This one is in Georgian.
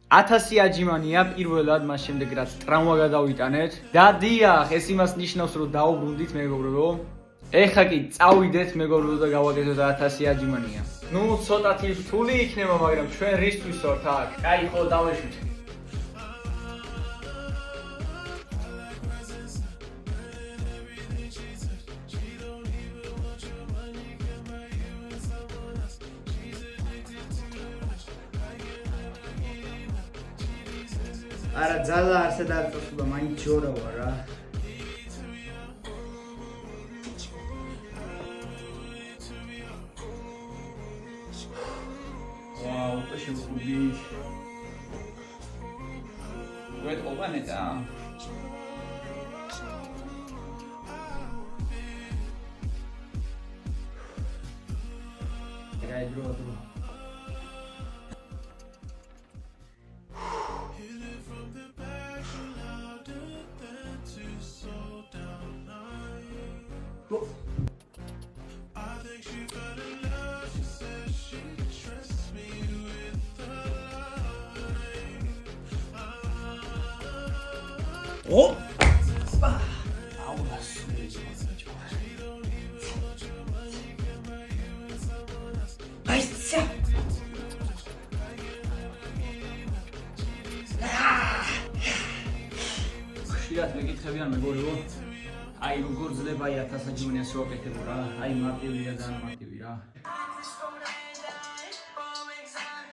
1000 აჯიმანია პირველად, მას შემდეგ რაც ტრამვა გადავიტანეთ და დიახ, ეს იმას ნიშნავს, რომ დაუბრუნდით მეგობრებო. ეხლა კი წავიდეთ მეგობრებო და გავაკეთოთ 1000 აჯიმანია. ნუ ცოტათი რთული იქნება, მაგრამ ჩვენ რისთვის ვართ აქ? კაი, ხო დავეშვით. არა ძალა არსად არ წოსულა, მაინც ჯორა ვარ რა. ვაუ, პეში ხუბი. ვეთ ოვანეტა. რაიდრო. 오! 아우라 수리지 나이스! ხშირად მეკითხებიან მეგობრებო, აი როგორ ძლება 1000 აჯიმანიას ვაკეთებ რა, აი მარტივია და მარტივი რა.